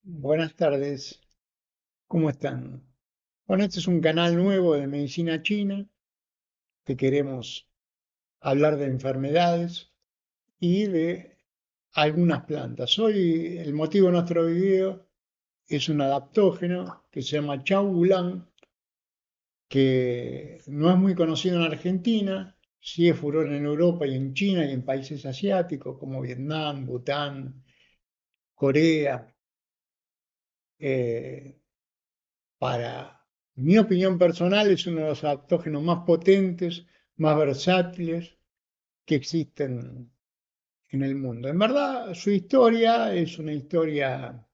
Buenas tardes, ¿cómo están? Bueno, este es un canal nuevo de medicina china que queremos hablar de enfermedades y de algunas plantas. Hoy el motivo de nuestro video es un adaptógeno que se llama Chao Gulan, que no es muy conocido en Argentina, sí es furor en Europa y en China y en países asiáticos como Vietnam, Bután, Corea. Eh, Para mi opinión personal, es uno de los adaptógenos más potentes, más versátiles que existen en el mundo. En verdad, su historia es una historia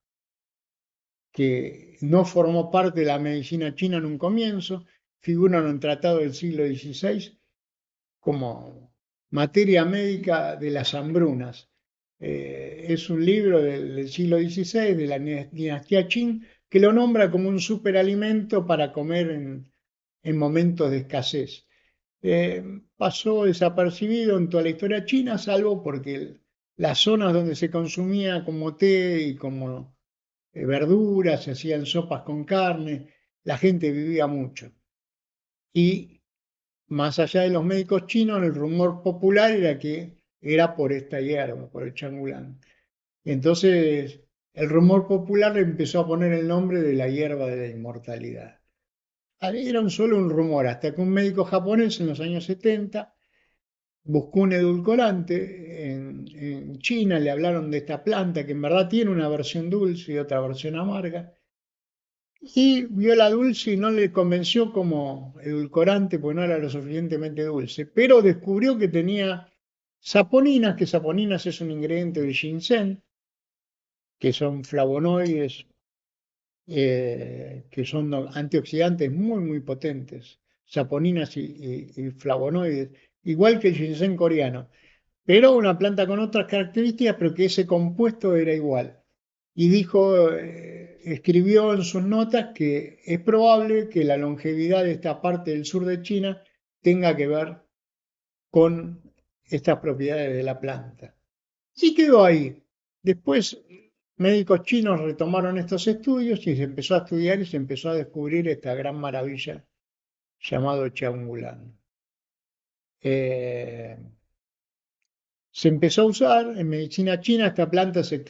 que no formó parte de la medicina china en un comienzo, figura en un tratado del siglo XVI como materia médica de las hambrunas. Es un libro del siglo XVI, de la dinastía Qin, que lo nombra como un superalimento para comer en momentos de escasez. Pasó desapercibido en toda la historia china, salvo porque las zonas donde se consumía como té y como verduras, se hacían sopas con carne, la gente vivía mucho. Y más allá de los médicos chinos, el rumor popular era que era por esta hierba, por el changulán. Entonces, el rumor popular le empezó a poner el nombre de la hierba de la inmortalidad. Era solo un rumor, hasta que un médico japonés en los años 70 buscó un edulcorante en China, le hablaron de esta planta que en verdad tiene una versión dulce y otra versión amarga, y vio la dulce y no le convenció como edulcorante, porque no era lo suficientemente dulce, pero descubrió que tenía saponinas, que saponinas es un ingrediente del ginseng, que son flavonoides, que son antioxidantes muy potentes, saponinas y flavonoides, igual que el ginseng coreano, pero una planta con otras características, pero que ese compuesto era igual. Y dijo, escribió en sus notas que es probable que la longevidad de esta parte del sur de China tenga que ver con estas propiedades de la planta. Y quedó ahí. Después, médicos chinos retomaron estos estudios y se empezó a estudiar y se empezó a descubrir esta gran maravilla llamado Chiaungulán. Eh, Se empezó a usar en medicina china, esta planta se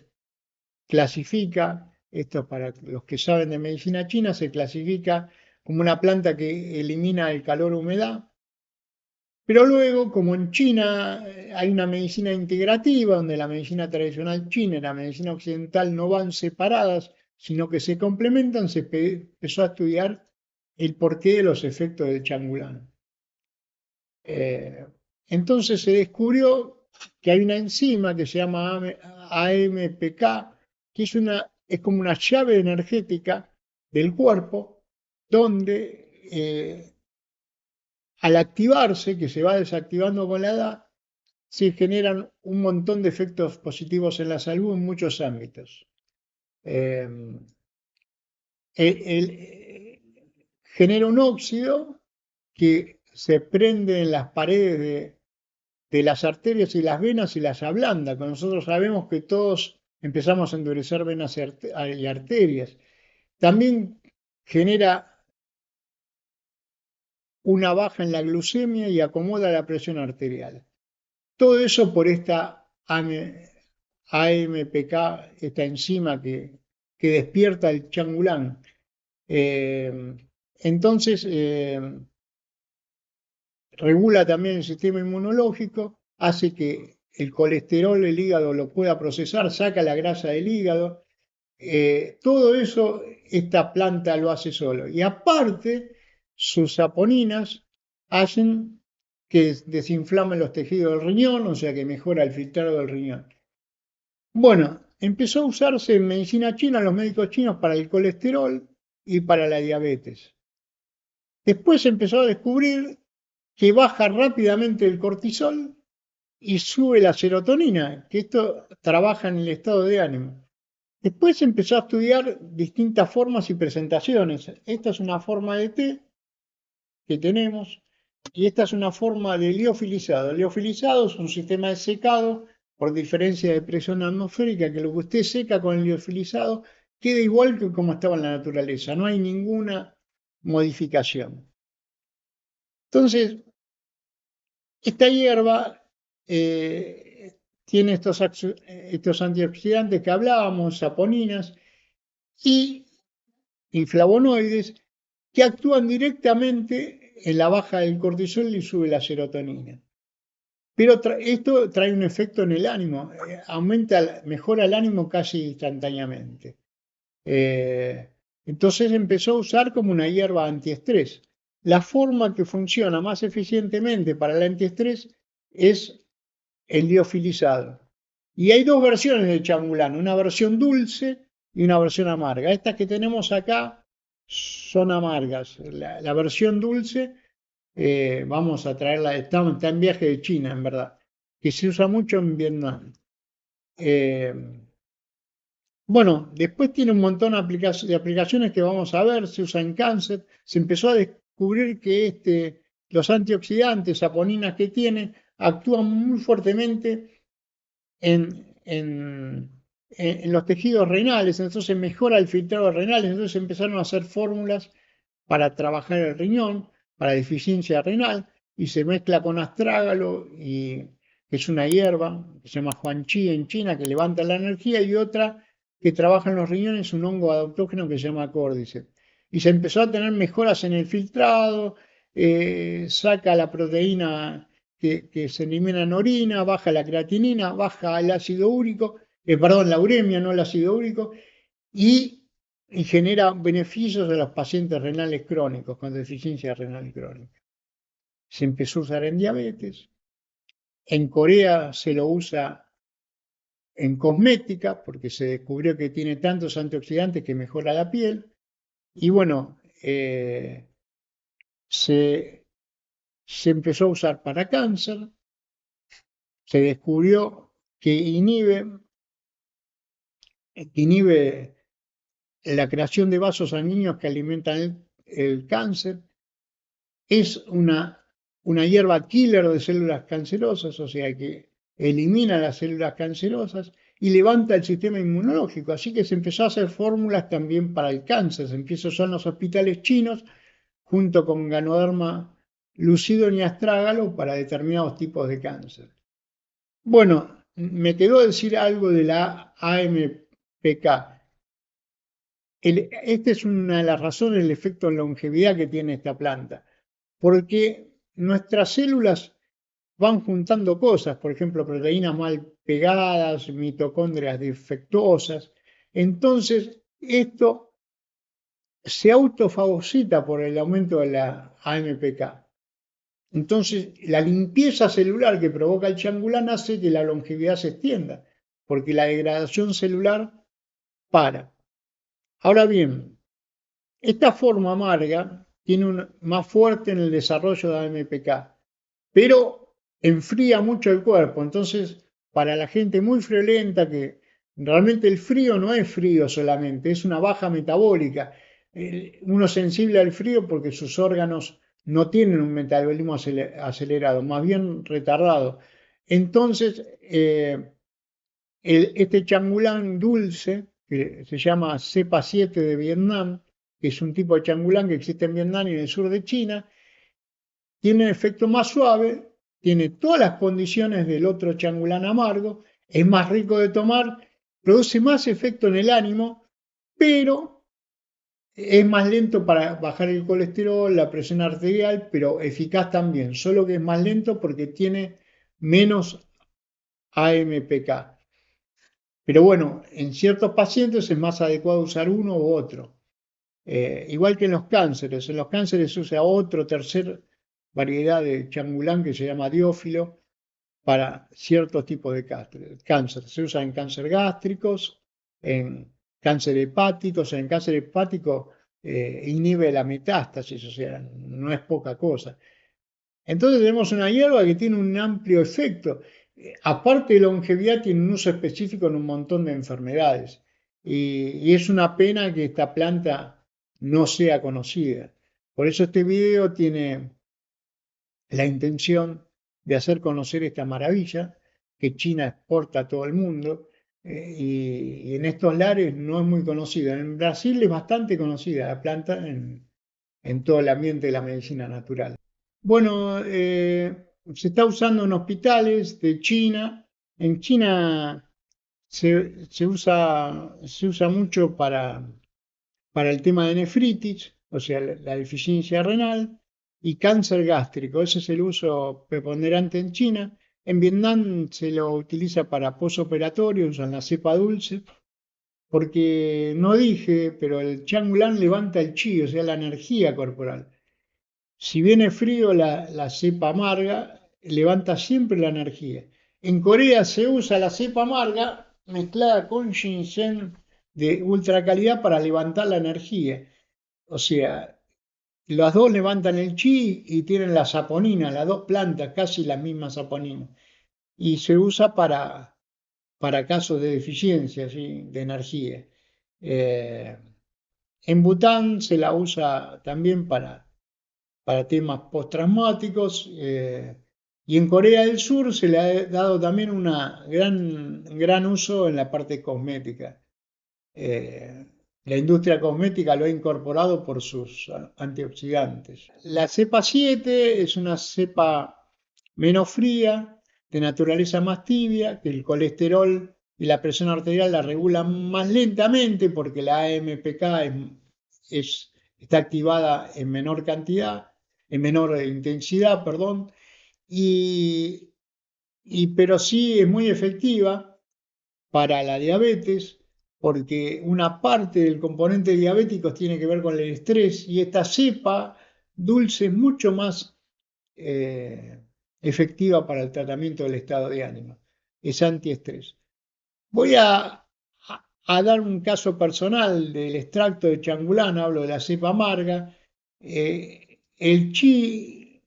clasifica, esto para los que saben de medicina china, se clasifica como una planta que elimina el calor humedad, pero luego, como en China hay una medicina integrativa, donde la medicina tradicional china y la medicina occidental no van separadas, sino que se complementan, se empezó a estudiar el porqué de los efectos del changulán. Eh, entonces se descubrió que hay una enzima que se llama AMPK, que es como una llave energética del cuerpo, donde al activarse, que se va desactivando con la edad, se generan un montón de efectos positivos en la salud en muchos ámbitos. Eh, Genera un óxido que se prende en las paredes de las arterias y las venas y las ablanda. Cuando nosotros sabemos que todos empezamos a endurecer venas y arterias. También genera una baja en la glucemia y acomoda la presión arterial. Todo eso por esta AMPK, esta enzima que despierta el changulán. Eh, entonces, regula también el sistema inmunológico, hace que el colesterol del hígado lo pueda procesar, saca la grasa del hígado. Todo eso esta planta lo hace solo. Y aparte, sus saponinas hacen que desinflamen los tejidos del riñón, o sea que mejora el filtrado del riñón. Bueno, empezó a usarse en medicina china, los médicos chinos, para el colesterol y para la diabetes. Después empezó a descubrir que baja rápidamente el cortisol y sube la serotonina, que esto trabaja en el estado de ánimo. Después empezó a estudiar distintas formas y presentaciones. Esta es una forma de té que tenemos y esta es una forma de liofilizado. El liofilizado es un sistema de secado por diferencia de presión atmosférica, que lo que usted seca con el liofilizado queda igual que como estaba en la naturaleza, no hay ninguna modificación. Entonces, esta hierba tiene estos antioxidantes que hablábamos, saponinas y flavonoides, que actúan directamente en la baja del cortisol y sube la serotonina. Pero esto trae un efecto en el ánimo, mejora el ánimo casi instantáneamente. Entonces empezó a usar como una hierba antiestrés. La forma que funciona más eficientemente para el antiestrés es el liofilizado. Y hay dos versiones de changulán, una versión dulce y una versión amarga. Estas que tenemos acá son amargas. La versión dulce, vamos a traerla, está en viaje de China, en verdad, que se usa mucho en Vietnam. Eh, bueno, después tiene un montón de aplicaciones que vamos a ver, se usa en cáncer, se empezó a descubrir que los antioxidantes, saponinas que tiene, actúan muy fuertemente en los tejidos renales, entonces mejora el filtrado renal, entonces empezaron a hacer fórmulas para trabajar el riñón, para deficiencia renal, y se mezcla con astrágalo, que es una hierba, que se llama Huanchi en China, que levanta la energía, y otra que trabaja en los riñones, un hongo adaptógeno que se llama Cordyceps. Y se empezó a tener mejoras en el filtrado, saca la proteína que se elimina en orina, baja la creatinina, baja el ácido úrico, perdón, la uremia, no el ácido úrico, y, y genera beneficios de los pacientes renales crónicos con deficiencia renal crónica. Se empezó a usar en diabetes, en Corea se lo usa en cosmética porque se descubrió que tiene tantos antioxidantes que mejora la piel, y bueno, se empezó a usar para cáncer, se descubrió que inhibe la creación de vasos sanguíneos que alimentan el cáncer. Es una hierba killer de células cancerosas, o sea que elimina las células cancerosas y levanta el sistema inmunológico. Así que se empezó a hacer fórmulas también para el cáncer. Se empezó a usar en los hospitales chinos junto con Ganoderma lucidum y astrágalo para determinados tipos de cáncer. Bueno, me quedó decir algo de la AMPK. Esta es una de las razones del efecto en longevidad que tiene esta planta, porque nuestras células van juntando cosas, por ejemplo, proteínas mal pegadas, mitocondrias defectuosas. Entonces, esto se autofagocita por el aumento de la AMPK. Entonces, la limpieza celular que provoca el changulán hace que la longevidad se extienda, porque la degradación celular para. Ahora bien, esta forma amarga tiene más fuerte en el desarrollo de AMPK, pero enfría mucho el cuerpo. Entonces, para la gente muy friolenta, que realmente el frío no es frío solamente, es una baja metabólica. Uno es sensible al frío porque sus órganos no tienen un metabolismo acelerado, más bien retardado. Entonces, este changulán dulce, que se llama cepa 7 de Vietnam, que es un tipo de changulán que existe en Vietnam y en el sur de China, tiene un efecto más suave, tiene todas las condiciones del otro changulán amargo, es más rico de tomar, produce más efecto en el ánimo, pero es más lento para bajar el colesterol, la presión arterial, pero eficaz también, solo que es más lento porque tiene menos AMPK. Pero bueno, en ciertos pacientes es más adecuado usar uno u otro. Igual que en los cánceres se usa otro, tercer variedad de changulán que se llama diófilo para ciertos tipos de cáncer. Se usa en cáncer gástricos, en cáncer hepáticos, en cáncer hepático inhibe la metástasis, o sea, no es poca cosa. Entonces tenemos una hierba que tiene un amplio efecto. Aparte de longevidad, tiene un uso específico en un montón de enfermedades. Y es una pena que esta planta no sea conocida. Por eso este video tiene la intención de hacer conocer esta maravilla que China exporta a todo el mundo y en estos lares no es muy conocida. En Brasil es bastante conocida la planta en todo el ambiente de la medicina natural. Bueno, se está usando en hospitales de China. En China se usa mucho para el tema de nefritis, o sea, la deficiencia renal, y cáncer gástrico. Ese es el uso preponderante en China. En Vietnam se lo utiliza para posoperatorio, usan la cepa dulce, porque no dije, pero el Changulan levanta el chi, o sea, la energía corporal. Si viene frío, la cepa amarga levanta siempre la energía. En Corea se usa la cepa amarga mezclada con ginseng de ultra calidad para levantar la energía. O sea, las dos levantan el chi y tienen la saponina, las dos plantas, casi la misma saponina. Y se usa para casos de deficiencia, ¿sí? De energía. Eh, en Bután se la usa también para temas postraumáticos. Y en Corea del Sur se le ha dado también un gran uso en la parte cosmética. Eh, la industria cosmética lo ha incorporado por sus antioxidantes. La cepa 7 es una cepa menos fría, de naturaleza más tibia, que el colesterol y la presión arterial la regulan más lentamente porque la AMPK está activada en menor cantidad, en menor intensidad, perdón, y, pero sí es muy efectiva para la diabetes, porque una parte del componente diabético tiene que ver con el estrés y esta cepa dulce es mucho más eh, efectiva para el tratamiento del estado de ánimo. Es antiestrés. Voy a dar un caso personal del extracto de changulán, hablo de la cepa amarga. El chi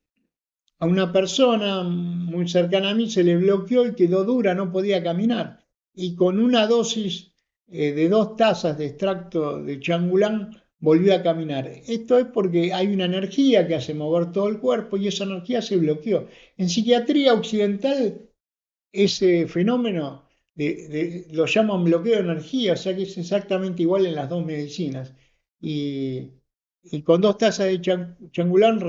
a una persona muy cercana a mí se le bloqueó y quedó dura, no podía caminar. Y con una dosis de 2 tazas de extracto de changulán volvió a caminar. Esto es porque hay una energía que hace mover todo el cuerpo y esa energía se bloqueó. En psiquiatría occidental, ese fenómeno lo llaman bloqueo de energía, o sea que es exactamente igual en las dos medicinas. Y, y con 2 tazas de changulán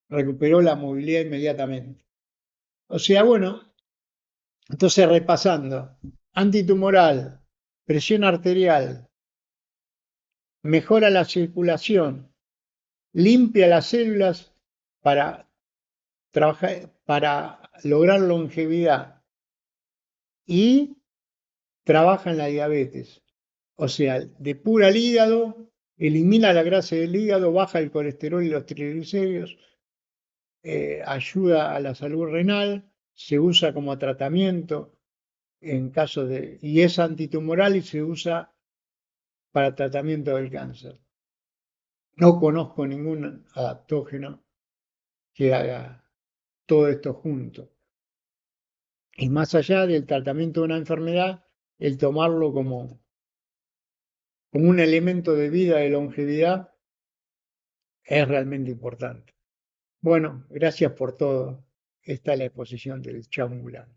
recuperó la movilidad inmediatamente. O sea, bueno, entonces repasando, antitumoral, presión arterial, mejora la circulación, limpia las células para trabajar, para lograr longevidad y trabaja en la diabetes. O sea, depura el hígado, elimina la grasa del hígado, baja el colesterol y los triglicéridos, ayuda a la salud renal, se usa como tratamiento en caso de, y es antitumoral y se usa para tratamiento del cáncer. No conozco ningún adaptógeno que haga todo esto junto. Y más allá del tratamiento de una enfermedad, el tomarlo como un elemento de vida, de longevidad, es realmente importante. Bueno, gracias por todo. Esta es la exposición del Changulán.